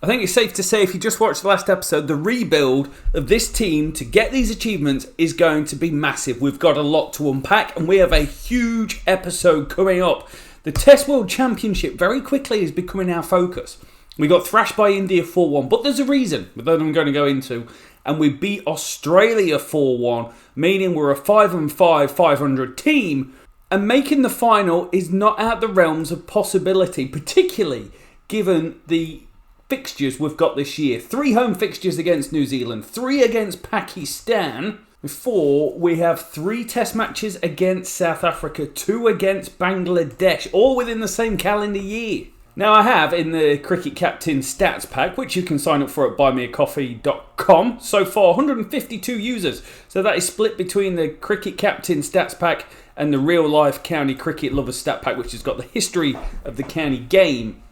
I think it's safe to say, if you just watched the last episode, the rebuild of this team to get these achievements is going to be massive. We've got a lot to unpack, and we have a huge episode coming up. The Test World Championship very quickly is becoming our focus. We got thrashed by India 4-1, but there's a reason that I'm going to go into. And we beat Australia 4-1, meaning we're a 5-5, 500 team. And making the final is not out the realms of possibility, particularly given the fixtures we've got this year. 3 home fixtures against New Zealand, 3 against Pakistan. Before, we have 3 test matches against South Africa, 2 against Bangladesh, all within the same calendar year. Now, I have in the Cricket Captain Stats Pack, which you can sign up for at buymeacoffee.com, so far 152 users. So that is split between the Cricket Captain Stats Pack and the Real Life County Cricket Lovers Stat Pack, which has got the history of the county game.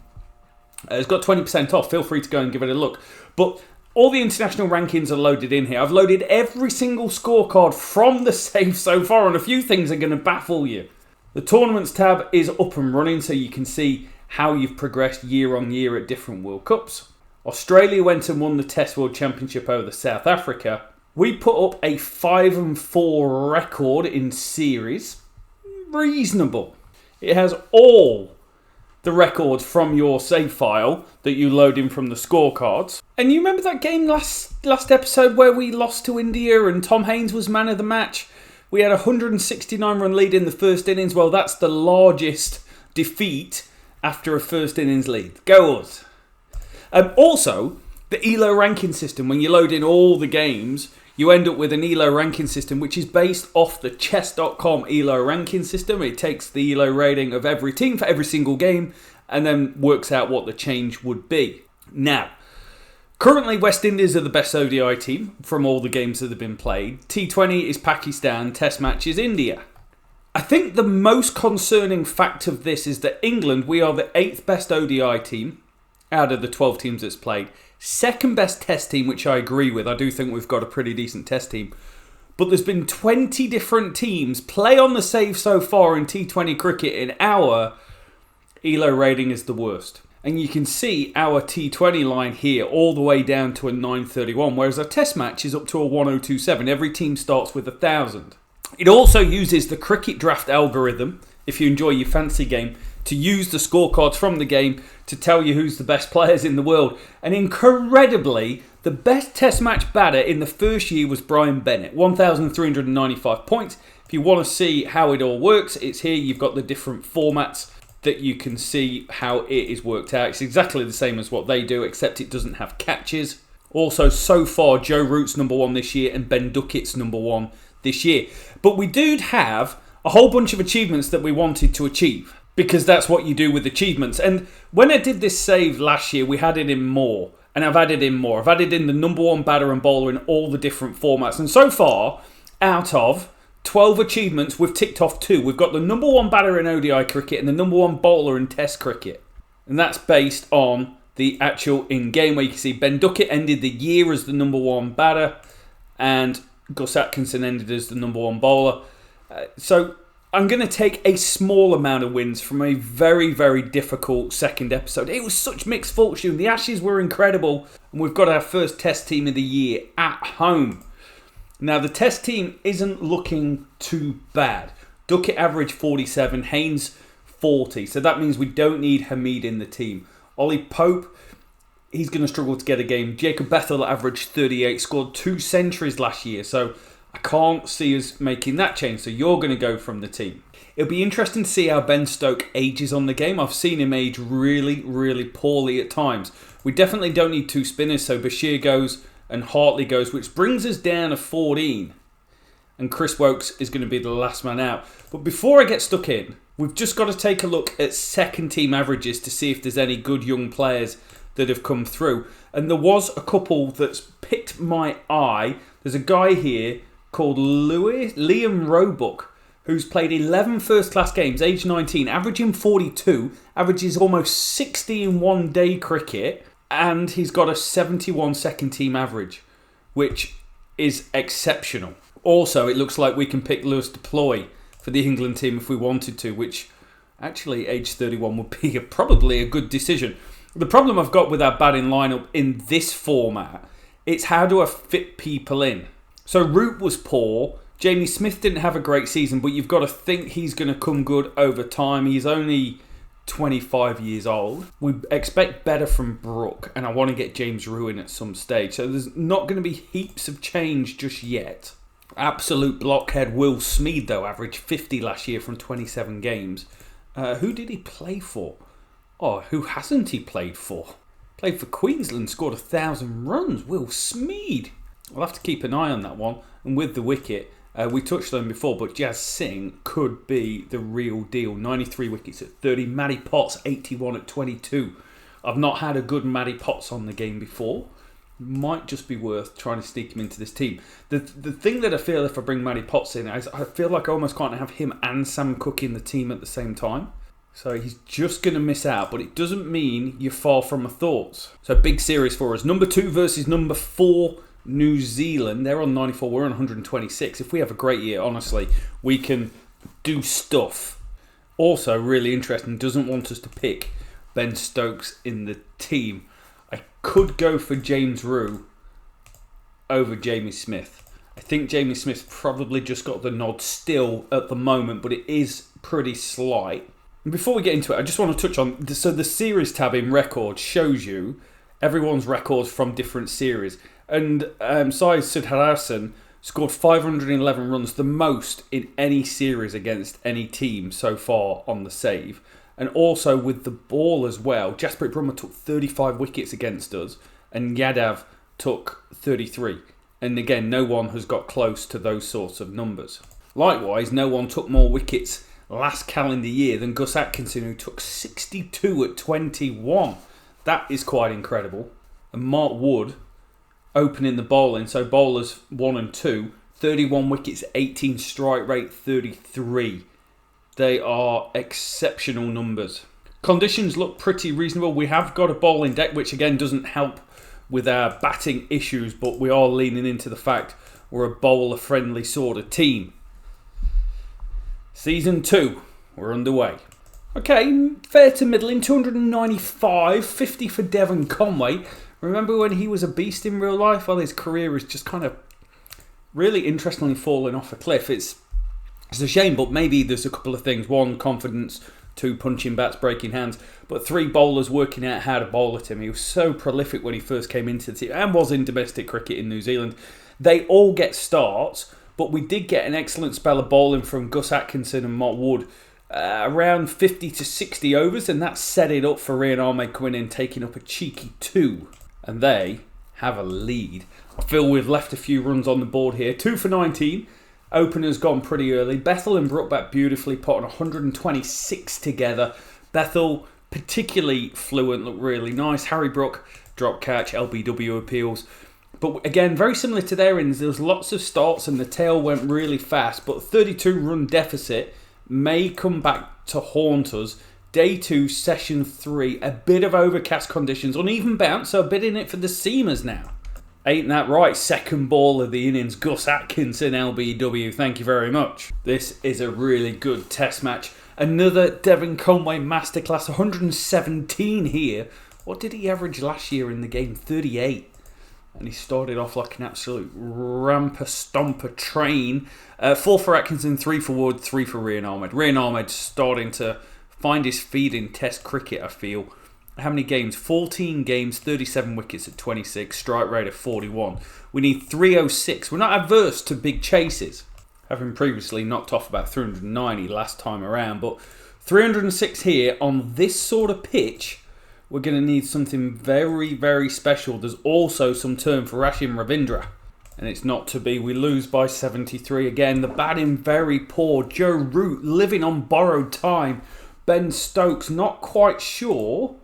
It's got 20% off. Feel free to go and give it a look. But all the international rankings are loaded in here. I've loaded every single scorecard from the save so far, and a few things are going to baffle you. The Tournaments tab is up and running, so you can see how you've progressed year on year at different World Cups. Australia went and won the Test World Championship over South Africa. We put up a 5-4 record in series. Reasonable. It has all the records from your save file that you load in from the scorecards. And you remember that game last episode where we lost to India and Tom Haines was man of the match? We had a 169 run lead in the first innings. Well, that's the largest defeat after a first innings lead. Go us. Also, the ELO ranking system, when you load in all the games, you end up with an ELO ranking system which is based off the chess.com ELO ranking system. It takes the ELO rating of every team for every single game and then works out what the change would be. Now, currently West Indies are the best ODI team from all the games that have been played. T20 is Pakistan, Test match is India. I think the most concerning fact of this is that England, we are the 8th best ODI team out of the 12 teams that's played. Second best test team, which I agree with. I do think we've got a pretty decent test team. But there's been 20 different teams play on the save so far in T20 cricket, and our ELO rating is the worst. And you can see our T20 line here all the way down to a 931, whereas our test match is up to a 1027. Every team starts with 1,000. It also uses the cricket draft algorithm, if you enjoy your fancy game, to use the scorecards from the game to tell you who's the best players in the world. And incredibly, the best test match batter in the first year was Brian Bennett, 1,395 points. If you want to see how it all works, it's here. You've got the different formats that you can see how it is worked out. It's exactly the same as what they do, except it doesn't have catches. Also, so far, Joe Root's number 1 this year and Ben Duckett's number 1 this year. But we do have a whole bunch of achievements that we wanted to achieve, because that's what you do with achievements. And when I did this save last year, we had it in more. And I've added in more. I've added in the number 1 batter and bowler in all the different formats. And so far, out of 12 achievements, we've ticked off 2. We've got the number 1 batter in ODI cricket and the number 1 bowler in Test cricket. And that's based on the actual in-game, where you can see Ben Duckett ended the year as the number 1 batter and Gus Atkinson ended as the number 1 bowler. So I'm going to take a small amount of wins from a very, very difficult second episode. It was such mixed fortune. The Ashes were incredible, and we've got our first test team of the year at home. Now, the test team isn't looking too bad. Duckett averaged 47, Haynes 40. So that means we don't need Hamid in the team. Ollie Pope, he's going to struggle to get a game. Jacob Bethel averaged 38, scored 2 centuries last year. So I can't see us making that change. So you're going to go from the team. It'll be interesting to see how Ben Stokes ages on the game. I've seen him age really, really poorly at times. We definitely don't need 2 spinners. So Bashir goes and Hartley goes, which brings us down to 14. And Chris Wokes is going to be the last man out. But before I get stuck in, we've just got to take a look at second team averages to see if there's any good young players that have come through. And there was a couple that's picked my eye. There's a guy here called Liam Roebuck, who's played 11 first-class games, age 19, averaging 42, averages almost 60 in one-day cricket, and he's got a 71 second-team average, which is exceptional. Also, it looks like we can pick Lewis Deploy for the England team if we wanted to, which actually, age 31 would be probably a good decision. The problem I've got with our batting lineup in this format, it's how do I fit people in? So Root was poor. Jamie Smith didn't have a great season, but you've got to think he's going to come good over time. He's only 25 years old. We expect better from Brook, and I want to get James Root in at some stage. So there's not going to be heaps of change just yet. Absolute blockhead Will Smead, though, averaged 50 last year from 27 games. Who did he play for? Oh, who hasn't he played for? Played for Queensland, scored 1,000 runs. Will Smead. I'll have to keep an eye on that one. And with the wicket, we touched on him before, but Jazz Singh could be the real deal. 93 wickets at 30. Matty Potts, 81 at 22. I've not had a good Matty Potts on the game before. Might just be worth trying to sneak him into this team. The thing that I feel if I bring Matty Potts in is I feel like I almost can't have him and Sam Cook in the team at the same time. So he's just going to miss out, but it doesn't mean you're far from my thoughts. So big series for us. Number 2 versus number 4, New Zealand. They're on 94, we're on 126. If we have a great year, honestly, we can do stuff. Also, really interesting, doesn't want us to pick Ben Stokes in the team. I could go for James Root over Jamie Smith. I think Jamie Smith's probably just got the nod still at the moment, but it is pretty slight. And before we get into it, I just want to touch on... So the series tab in records shows you everyone's records from different series. And Sai Sudharasan scored 511 runs, the most in any series against any team so far on the save. And also with the ball as well, Jasprit Brummer took 35 wickets against us and Yadav took 33. And again, no one has got close to those sorts of numbers. Likewise, no one took more wickets last calendar year than Gus Atkinson, who took 62 at 21. That is quite incredible. And Mark Wood opening the bowling, so bowlers 1 and 2, 31 wickets, 18 strike rate, 33. They are exceptional numbers. Conditions look pretty reasonable. We have got a bowling deck, which again doesn't help with our batting issues, but we are leaning into the fact we're a bowler-friendly sort of team. Season 2, we're underway. Okay, fair to middling, 295, 50 for Devon Conway. Remember when he was a beast in real life? Well, his career is just kind of really interestingly falling off a cliff. It's a shame, but maybe there's a couple of things. 1, confidence. 2, punching bats, breaking hands. But 3, bowlers working out how to bowl at him. He was so prolific when he first came into the team and was in domestic cricket in New Zealand. They all get starts, but we did get an excellent spell of bowling from Gus Atkinson and Mark Wood. Around 50 to 60 overs, and that set it up for Rian Ahmed coming in, taking up a cheeky 2. And they have a lead. I feel we've left a few runs on the board here. 2 for 19. Opener's gone pretty early. Bethel and Brook back beautifully, put on 126 together. Bethel, particularly fluent, looked really nice. Harry Brook, drop catch, LBW appeals. But again, very similar to their innings. There was lots of starts and the tail went really fast. But 32 run deficit may come back to haunt us. Day 2, session 3, a bit of overcast conditions, uneven bounce, so a bit in it for the seamers now. Ain't that right? Second ball of the innings, Gus Atkinson, LBW, thank you very much. This is a really good test match. Another Devon Conway masterclass, 117 here. What did he average last year in the game? 38. And he started off like an absolute ramper-stomper train. 4 for Atkinson, 3 for Wood, 3 for Rian Ahmed. Rian Ahmed starting to find his feet in Test cricket, I feel. How many games? 14 games, 37 wickets at 26, strike rate of 41. We need 306. We're not adverse to big chases, having previously knocked off about 390 last time around. But 306 here on this sort of pitch, we're going to need something very, very special. There's also some turn for Rashim Ravindra. And it's not to be. We lose by 73 again. The batting very poor. Joe Root living on borrowed time. Ben Stokes not quite sure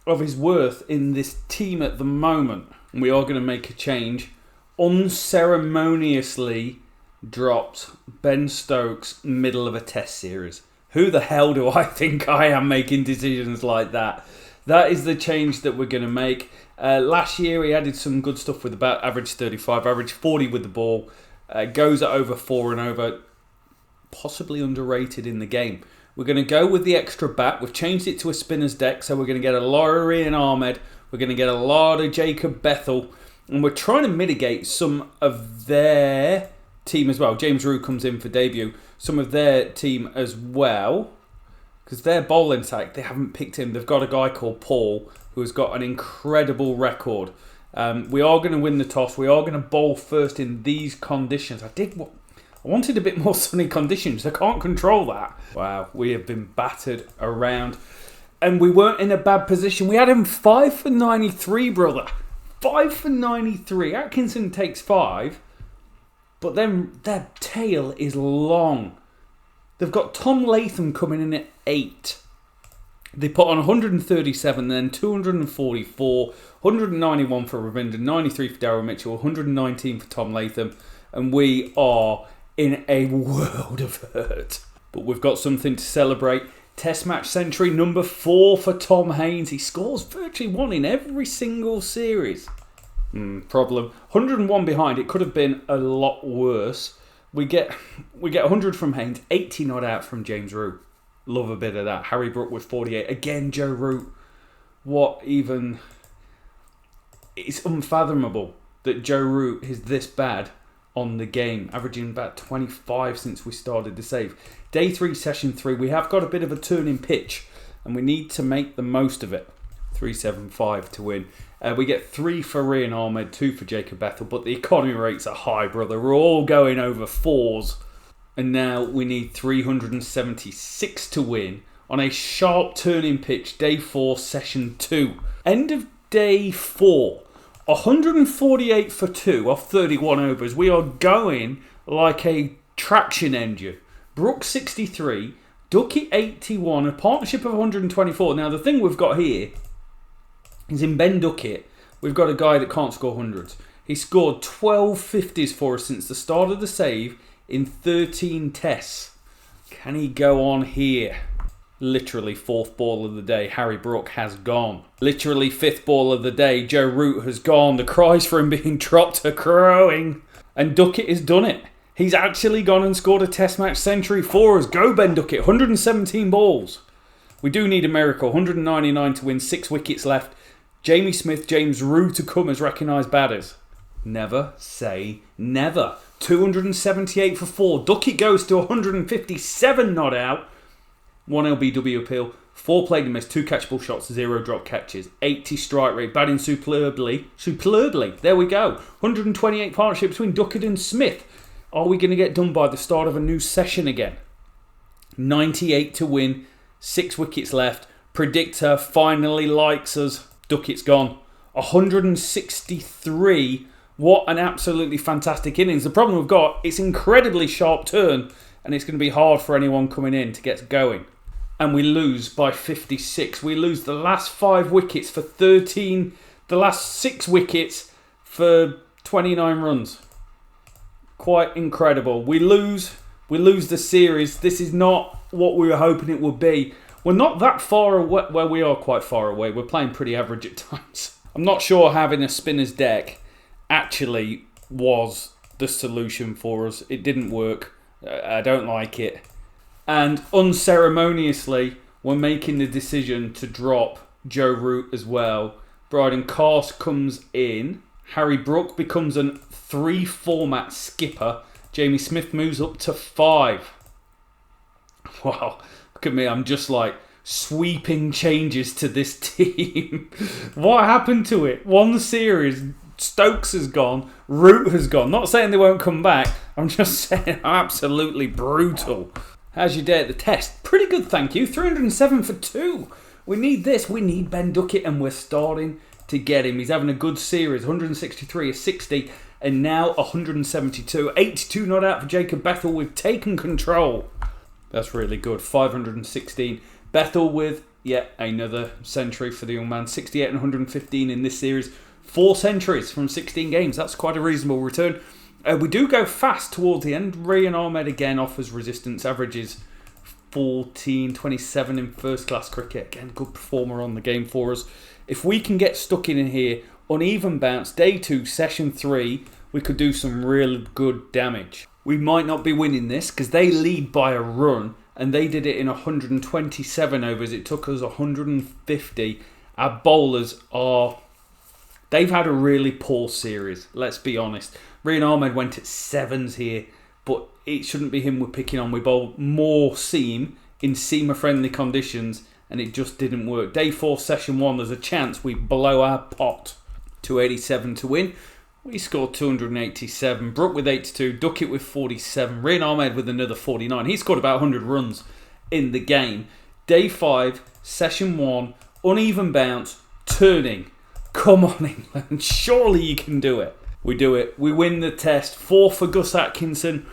of his worth in this team at the moment. And we are going to make a change. Unceremoniously dropped Ben Stokes middle of a test series. Who the hell do I think I am making decisions like that? That is the change that we're going to make. Last year he added some good stuff with the bat. Average 35, average 40 with the ball. Goes at over 4 and over. Possibly underrated in the game. We're going to go with the extra bat. We've changed it to a spinner's deck, so we're going to get a lot of Ryan Ahmed. We're going to get a lot of Jacob Bethel. And we're trying to mitigate some of their team as well. James Root comes in for debut. Some of their team as well. Because their bowling attack, they haven't picked him. They've got a guy called Paul who has got an incredible record. We are going to win the toss. We are going to bowl first in these conditions. I wanted a bit more sunny conditions. I can't control that. Wow, we have been battered around. And we weren't in a bad position. We had him 5 for 93, brother. 5 for 93. Atkinson takes 5. But then their tail is long. They've got Tom Latham coming in at 8. They put on 137, then 244, 191 for Ravinder, 93 for Darryl Mitchell, 119 for Tom Latham. And we are in a world of hurt. But we've got something to celebrate. Test match century number 4 for Tom Haynes. He scores virtually 1 in every single series. Problem. 101 behind. It could have been a lot worse. We get 100 from Haynes, 80 not out from James Root. Love a bit of that. Harry Brook with 48. Again, Joe Root. What even... It's unfathomable that Joe Root is this bad on the game. Averaging about 25 since we started the save. Day 3, session 3. We have got a bit of a turning pitch. And we need to make the most of it. 375 to win. We get 3 for Ryan Ahmed, 2 for Jacob Bethel. But the economy rates are high, brother. We're all going over 4s. And now we need 376 to win on a sharp turning pitch. Day 4, session 2. End of day 4. 148 for 2 off 31 overs. We are going like a traction engine. Brooks 63. Duckett 81. A partnership of 124. Now the thing we've got here is in Ben Duckett, we've got a guy that can't score hundreds. He scored 12 50s for us since the start of the save in 13 tests. Can he go on here? Literally 4th ball of the day, Harry Brook has gone. Literally 5th ball of the day, Joe Root has gone. The cries for him being dropped are crowing. And Duckett has done it. He's actually gone and scored a test match century for us. Go Ben Duckett, 117 balls. We do need a miracle. 199 to win, 6 wickets left. Jamie Smith, James Root to come as recognised batters. Never say never. 278 for 4. Duckett goes to 157 not out. 1 LBW appeal. 4 played and missed. 2 catchable shots. 0 drop catches. 80 strike rate. Batting superbly. There we go. 128 partnership between Duckett and Smith. Are we going to get done by the start of a new session again? 98 to win. 6 wickets left. Predictor finally likes us. Duckett's gone. 163. What an absolutely fantastic innings. The problem we've got, it's incredibly sharp turn and it's going to be hard for anyone coming in to get going. And we lose by 56. We lose the last 5 wickets for 13. The last 6 wickets for 29 runs. Quite incredible. We lose the series. This is not what we were hoping it would be. We're not that far away. Well, we are quite far away. We're playing pretty average at times. I'm not sure having a spinner's deck actually was the solution for us. It didn't work. I don't like it. And unceremoniously, we're making the decision to drop Joe Root as well. Bryden Cars comes in. Harry Brook becomes a 3-format skipper. Jamie Smith moves up to 5. Wow, look at me. I'm just like sweeping changes to this team. What happened to it? One series, Stokes has gone, Root has gone. Not saying they won't come back. I'm just saying absolutely brutal. How's your day at the test? Pretty good, thank you. 307 for 2. We need this. We need Ben Duckett, and we're starting to get him. He's having a good series. 163, a 60, and now 172. 82 not out for Jacob Bethel. We've taken control. That's really good. 516. Bethel with yet another century for the young man. 68 and 115 in this series. 4 centuries from 16 games. That's quite a reasonable return. We do go fast towards the end. Ryan Ahmed again offers resistance. Averages 14-27 in first class cricket. Again, good performer on the game for us. If we can get stuck in here, uneven bounce, day 2, session 3, we could do some real good damage. We might not be winning this because they lead by a run and they did it in 127 overs. It took us 150. Our bowlers they've had a really poor series, let's be honest. Rian Ahmed went at 7s here, but it shouldn't be him we're picking on. We bowled more seam in seamer-friendly conditions, and it just didn't work. Day 4, session 1, there's a chance we blow our pot. 287 to win. We scored 287. Brook with 82. Duckett with 47. Rian Ahmed with another 49. He scored about 100 runs in the game. Day 5, session 1, uneven bounce, turning. Come on, England. Surely you can do it. We do it. We win the test. 4 for Gus Atkinson.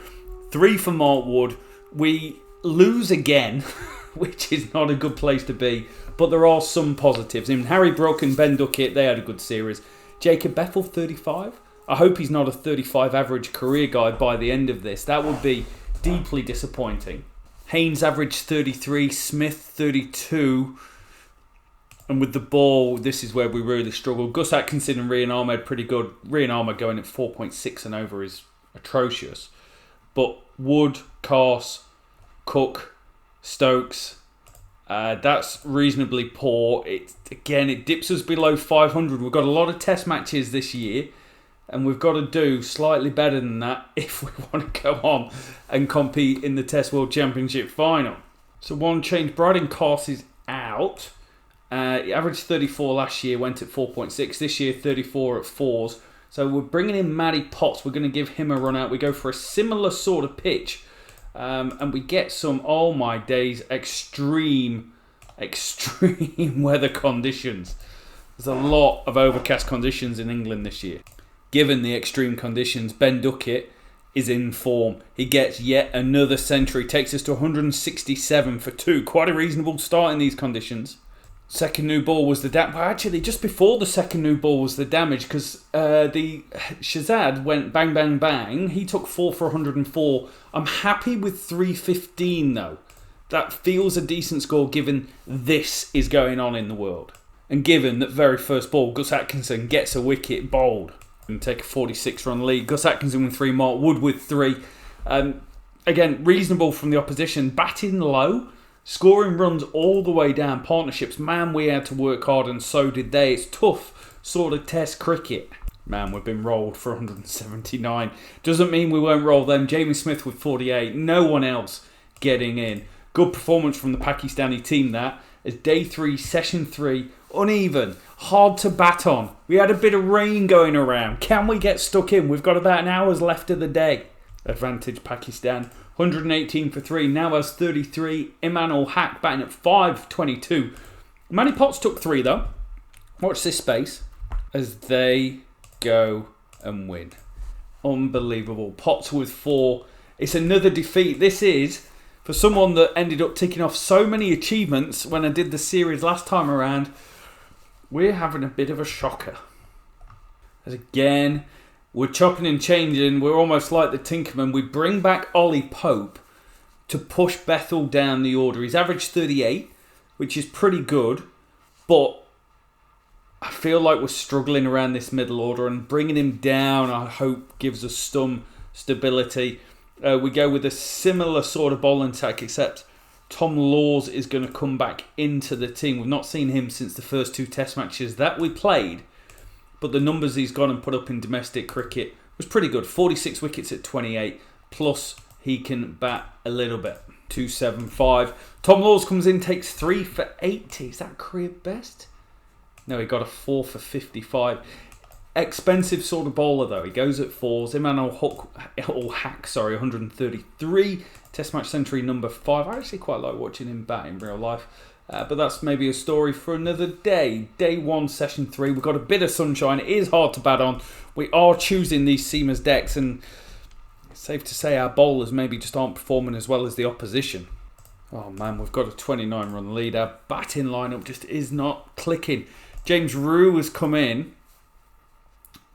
3 for Mark Wood. We lose again, which is not a good place to be. But there are some positives. I mean, Harry Brook and Ben Duckett, they had a good series. Jacob Bethel, 35. I hope he's not a 35 average career guy by the end of this. That would be deeply disappointing. Haynes averaged 33. Smith, 32. And with the ball, this is where we really struggle. Gus Atkinson and Rian Ahmed pretty good. Rian Ahmed going at 4.6 and over is atrocious. But Wood, Carse, Cook, Stokes, that's reasonably poor. It dips us below 500. We've got a lot of test matches this year, and we've got to do slightly better than that if we want to go on and compete in the Test World Championship final. So one change, Bryden Carse is out. He averaged 34 last year, went at 4.6. This year, 34 at 4s. So we're bringing in Matty Potts. We're going to give him a run out. We go for a similar sort of pitch. And we get some, oh my days, extreme weather conditions. There's a lot of overcast conditions in England this year. Given the extreme conditions, Ben Duckett is in form. He gets yet another century. Takes us to 167 for 2. Quite a reasonable start in these conditions. Second new ball was the damage. Well, actually, just before the second new ball was the damage, because the Shazad went bang, bang, bang. He took 4 for 104. I'm happy with 315, though. That feels a decent score given this is going on in the world. And given that very first ball, Gus Atkinson gets a wicket bowled and take a 46-run lead. Gus Atkinson with 3, Mark Wood with 3. Again, reasonable from the opposition. Batting low. Scoring runs all the way down. Partnerships, man, we had to work hard and so did they. It's tough sort of test cricket. Man, we've been rolled for 179. Doesn't mean we won't roll them. Jamie Smith with 48. No one else getting in. Good performance from the Pakistani team that. As day 3, session 3, uneven. Hard to bat on. We had a bit of rain going around. Can we get stuck in? We've got about an hour's left of the day. Advantage Pakistan. 118 for 3, now has 33. Imran Haq batting at 5.22. Matty Potts took 3 though. Watch this space as they go and win. Unbelievable. Potts with 4. It's another defeat. This is, for someone that ended up ticking off so many achievements when I did the series last time around, we're having a bit of a shocker. As again, we're chopping and changing. We're almost like the Tinkerman. We bring back Ollie Pope to push Bethel down the order. He's averaged 38, which is pretty good. But I feel like we're struggling around this middle order. And bringing him down, I hope, gives us some stability. We go with a similar sort of bowling attack, except Tom Laws is going to come back into the team. We've not seen him since the first 2 test matches that we played. But the numbers he's gone and put up in domestic cricket was pretty good. 46 wickets at 28. Plus, he can bat a little bit. 275. Tom Laws comes in, takes 3 for 80. Is that career best? No, he got a 4 for 55. Expensive sort of bowler, though. He goes at 4s. Imran Haq, 133. Test match century number 5. I actually quite like watching him bat in real life. But that's maybe a story for another day. Day 1, session 3. We've got a bit of sunshine. It is hard to bat on. We are choosing these seamers decks, and it's safe to say our bowlers maybe just aren't performing as well as the opposition. Oh man, we've got a 29-run lead. Our batting lineup just is not clicking. James Rue has come in.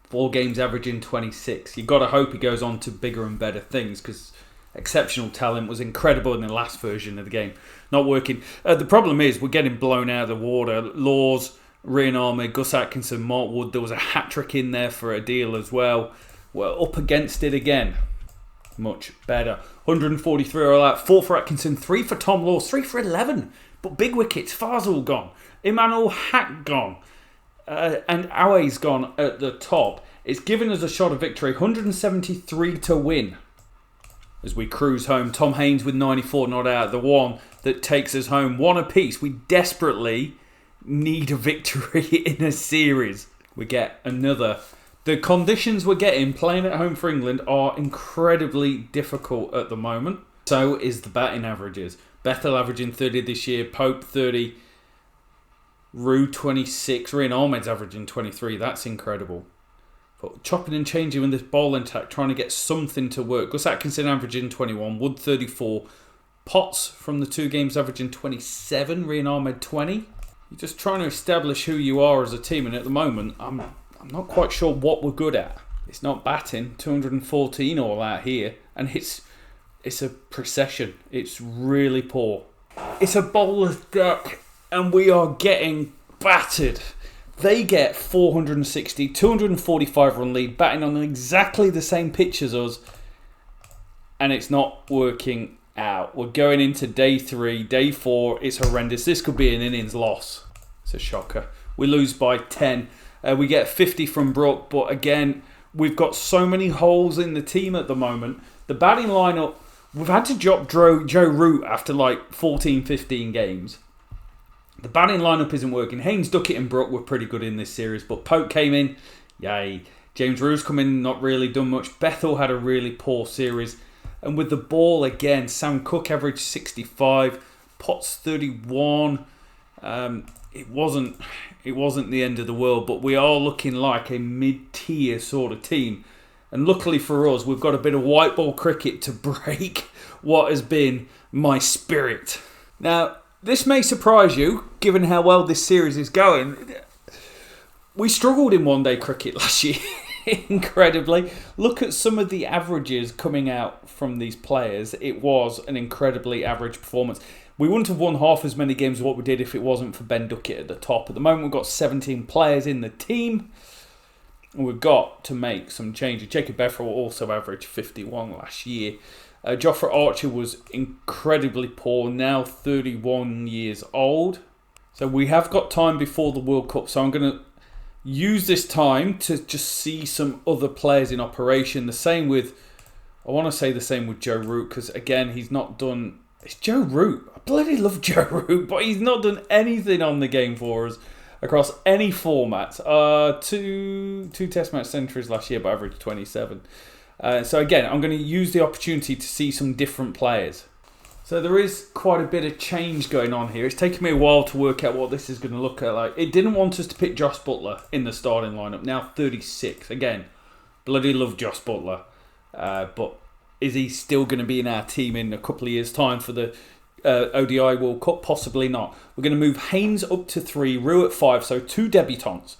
4 games averaging 26. You've got to hope he goes on to bigger and better things, because exceptional talent, was incredible in the last version of the game. Not working. The problem is we're getting blown out of the water. Laws, Rian Ahmed, Gus Atkinson, Mark Wood. There was a hat-trick in there for a deal as well. We're up against it again. much better. 143 all out, 4 for Atkinson, 3 for Tom Law, 3 for 11. But big wickets, Fazal gone, Emmanuel Hack gone, and Awe's gone at the top. It's given us a shot of victory, 173 to win. As we cruise home, Tom Haynes with 94 not out, the one that takes us home. 1 apiece. We desperately need a victory in a series. We get another. The conditions we're getting playing at home for England are incredibly difficult at the moment. So is the batting averages. Bethel averaging 30 this year, Pope 30, Rue 26, Rian Ahmed's averaging 23. That's incredible. But chopping and changing with this bowling attack, trying to get something to work. Gus Atkinson averaging 21, Wood 34, Potts from the 2 games averaging 27, Rian Ahmed 20. You're just trying to establish who you are as a team, and at the moment, I'm not quite sure what we're good at. It's not batting, 214 all out here, and it's a procession. It's really poor. It's a bowler's duck, and we are getting battered. They get 460, 245 run lead, batting on exactly the same pitch as us, and it's not working out. We're going into day 3, day 4. It's horrendous. This could be an innings loss. It's a shocker. We lose by 10. We get 50 from Brook, but again, we've got so many holes in the team at the moment. The batting lineup, we've had to drop Joe Root after like 14, 15 games. The batting lineup isn't working. Haynes, Duckett and Brook were pretty good in this series, but Pope came in, yay. James Rue's come in, not really done much. Bethel had a really poor series. And with the ball again, Sam Cook averaged 65, Potts 31. It wasn't the end of the world, but we are looking like a mid-tier sort of team. And luckily for us, we've got a bit of white ball cricket to break what has been my spirit. Now, this may surprise you, given how well this series is going. We struggled in one-day cricket last year, incredibly. Look at some of the averages coming out from these players. It was an incredibly average performance. We wouldn't have won half as many games as what we did if it wasn't for Ben Duckett at the top. At the moment, we've got 17 players in the team, and we've got to make some changes. Jacob Bethel also averaged 51 last year. Jofra Archer was incredibly poor, now 31 years old. So we have got time before the World Cup. So I'm going to use this time to just see some other players in operation. I want to say the same with Joe Root, because again, he's not done... It's Joe Root. I bloody love Joe Root, but he's not done anything on the game for us across any format. Two test match centuries last year, but averaged 27. So again, I'm going to use the opportunity to see some different players. So there is quite a bit of change going on here. It's taken me a while to work out what this is going to look like. It didn't want us to pick Josh Butler in the starting lineup. Now 36. Again, bloody love Josh Butler. But is he still going to be in our team in a couple of years' time for the ODI World Cup? Possibly not. We're going to move Haynes up to 3, Rue at 5, so 2 debutants.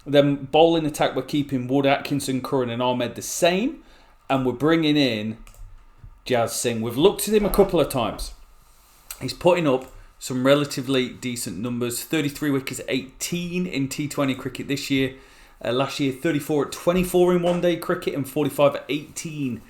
Then bowling attack, we're keeping Wood, Atkinson, Curran and Ahmed the same. And we're bringing in Jazz Singh. We've looked at him a couple of times. He's putting up some relatively decent numbers. 33 wickets, 18 in T20 cricket this year. Last year, 34 at 24 in one-day cricket and 45 at 18.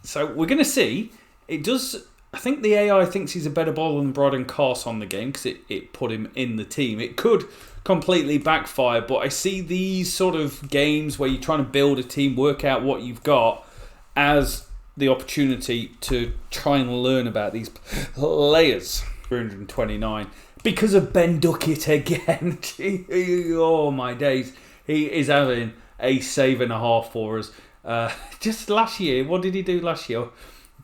So we're going to see. It does. I think the AI thinks he's a better bowler than Brydon Carse on the game because it put him in the team. It could completely backfire, but I see these sort of games where you're trying to build a team, work out what you've got, as the opportunity to try and learn about these players. 329 because of Ben Duckett again. Oh my days, he is having a save and a half for us. Just last year, what did he do last year?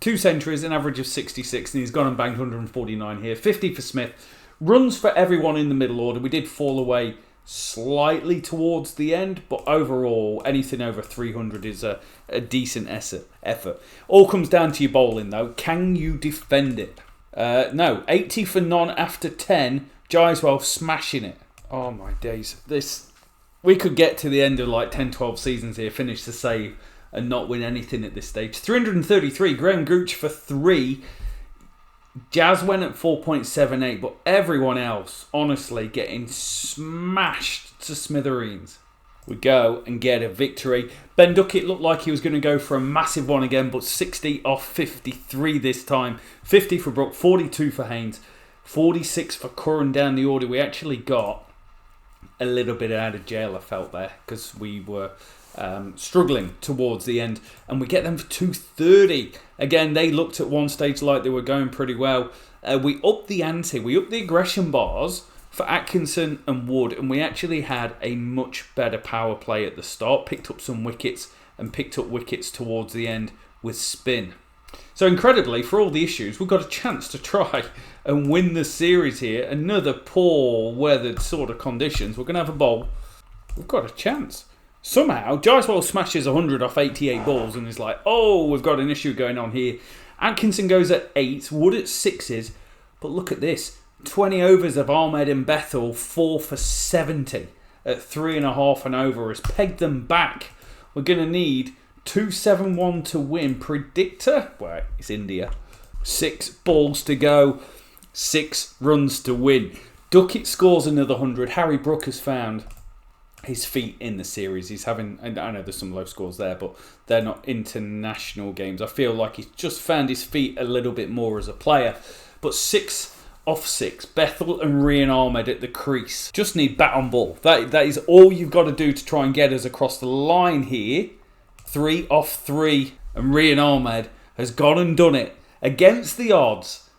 2 centuries, an average of 66, and he's gone and banged 149 here. 50 for Smith. Runs for everyone in the middle order. We did fall away slightly towards the end, but overall, anything over 300 is a decent effort. All comes down to your bowling, though. Can you defend it? No. 80 for none after 10. Jaiswal smashing it. Oh, my days. We could get to the end of like 10, 12 seasons here, finish the save, and not win anything at this stage. 333. Graham Gooch for 3. Jazz went at 4.78, but everyone else, honestly, getting smashed to smithereens. we go and get a victory. Ben Duckett looked like he was going to go for a massive one again, but 60 off 53 this time. 50 for Brook, 42 for Haynes, 46 for Curran down the order. We actually got a little bit out of jail, I felt there, because we were struggling towards the end, and we get them for 230. Again, they looked at one stage like they were going pretty well. We upped the ante, we upped the aggression bars for Atkinson and Wood, and we actually had a much better power play at the start, picked up some wickets and picked up wickets towards the end with spin. So incredibly, for all the issues, we've got a chance to try and win the series here. Another poor weathered sort of conditions. We're going to have a bowl. We've got a chance. Somehow, Jaiswal smashes 100 off 88 balls and is like, oh, we've got an issue going on here. Atkinson goes at 8, Wood at 6s. But look at this. 20 overs of Ahmed and Bethel, 4 for 70 at 3.5 and over has pegged them back. We're going to need 271 to win. Predictor, well, it's India. 6 balls to go, 6 runs to win. Duckett scores another 100. Harry Brook has found his feet in the series. He's having, I know there's some low scores there, but they're not international games. I feel like he's just found his feet a little bit more as a player. But 6 off 6, Bethel and Rian Ahmed at the crease. Just need bat on ball. That is all you've got to do to try and get us across the line here. 3 off 3, and Rian Ahmed has gone and done it against the odds.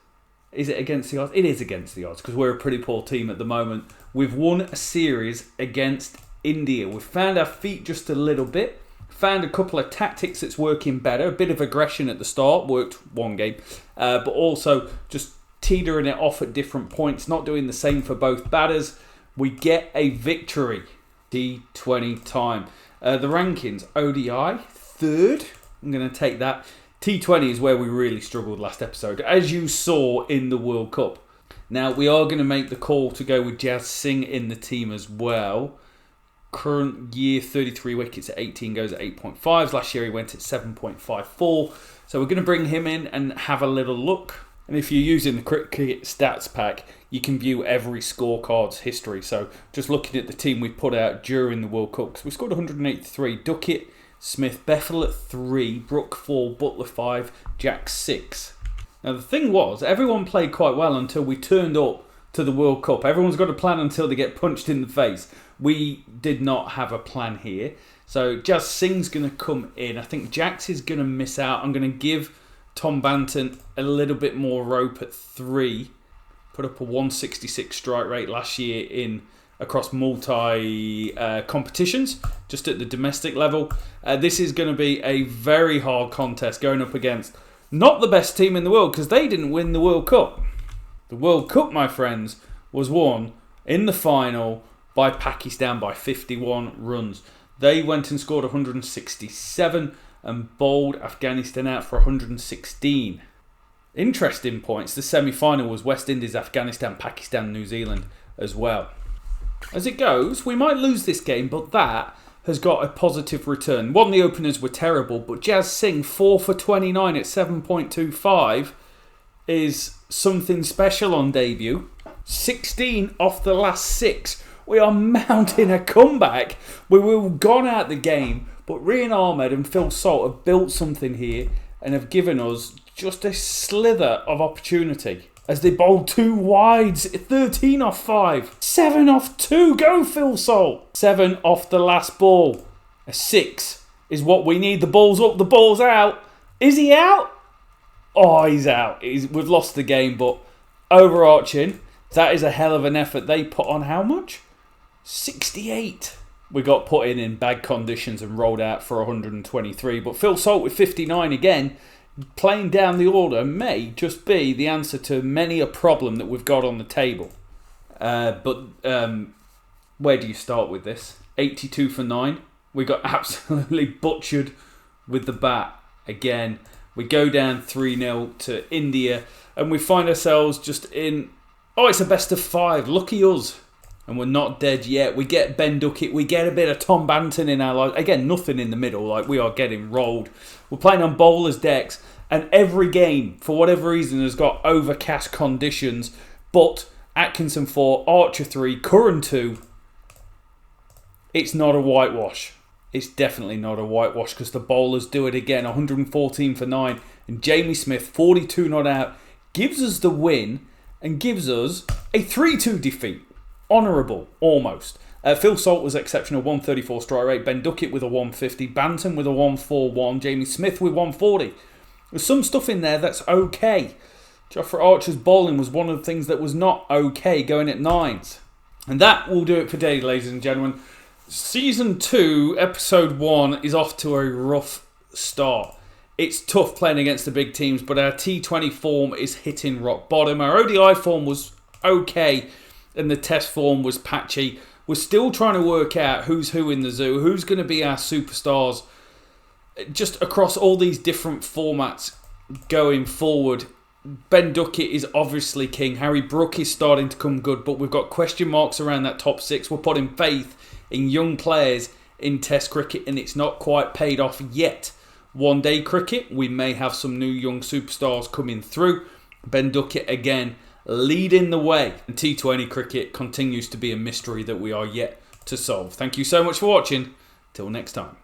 Is it against the odds? It is against the odds, because we're a pretty poor team at the moment. We've won a series against India. We've found our feet just a little bit. Found a couple of tactics that's working better. A bit of aggression at the start, worked one game. But also just teetering it off at different points, not doing the same for both batters. We get a victory. T20 time. The rankings, ODI, 3rd. I'm going to take that. T20 is where we really struggled last episode, as you saw in the World Cup. Now, we are going to make the call to go with Jazz Singh in the team as well. Current year, 33 wickets at 18, goes at 8.5s. Last year he went at 7.54. So we're going to bring him in and have a little look. And if you're using the cricket stats pack, you can view every scorecard's history. So just looking at the team we put out during the World Cup, because we scored 183. Duckett, Smith, Bethel at 3, Brook 4, Butler 5, Jack 6. Now the thing was, everyone played quite well until we turned up to the World Cup. Everyone's got a plan until they get punched in the face. We did not have a plan here. So Jazz Singh's going to come in. I think Jax is going to miss out. I'm going to give Tom Banton a little bit more rope at 3. Put up a 166 strike rate last year in across multi competitions, just at the domestic level. This is going to be a very hard contest going up against not the best team in the world, because they didn't win the World Cup. The World Cup, my friends, was won in the final by Pakistan by 51 runs. They went and scored 167 and bowled Afghanistan out for 116. Interesting points. The semi-final was West Indies, Afghanistan, Pakistan, New Zealand as well. As it goes, we might lose this game, but that has got a positive return. One, the openers were terrible, but Jazz Singh, 4 for 29 at 7.25 is something special on debut. 16 off the last 6. We are mounting a comeback. We were gone out the game, but Rian Ahmed and Phil Salt have built something here and have given us just a slither of opportunity. As they bowled 2 wides, 13 off 5, 7 off 2, go Phil Salt. 7 off the last ball. A 6 is what we need. The ball's up, the ball's out. Is he out? Oh, he's out. We've lost the game, but overarching, that is a hell of an effort. They put on how much? 68. We got put in bad conditions and rolled out for 123. But Phil Salt with 59 again, playing down the order may just be the answer to many a problem that we've got on the table. But where do you start with this? 82 for 9. We got absolutely butchered with the bat again. We go down 3-0 to India and we find ourselves just in, it's a best of 5. Lucky us. And we're not dead yet. We get Ben Duckett. We get a bit of Tom Banton in our life. Again, nothing in the middle. Like, we are getting rolled. We're playing on bowlers' decks. And every game, for whatever reason, has got overcast conditions. But Atkinson 4, Archer 3, Curran 2. It's not a whitewash. It's definitely not a whitewash because the bowlers do it again. 114 for 9. And Jamie Smith, 42 not out, gives us the win and gives us a 3-2 defeat. Honourable, almost. Phil Salt was exceptional, 134 strike rate. Ben Duckett with a 150. Banton with a 141. Jamie Smith with 140. There's some stuff in there that's okay. Jofra Archer's bowling was one of the things that was not okay, going at 9s. And that will do it for today, ladies and gentlemen. Season 2, Episode 1 is off to a rough start. It's tough playing against the big teams, but our T20 form is hitting rock bottom. Our ODI form was okay, and the Test form was patchy. We're still trying to work out who's who in the zoo, who's going to be our superstars, just across all these different formats going forward. Ben Duckett is obviously king. Harry Brook is starting to come good, but we've got question marks around that top 6. We're putting faith in young players in Test cricket, and it's not quite paid off yet. One day cricket, we may have some new young superstars coming through. Ben Duckett again leading the way. And T20 cricket continues to be a mystery that we are yet to solve. Thank you so much for watching. Till next time.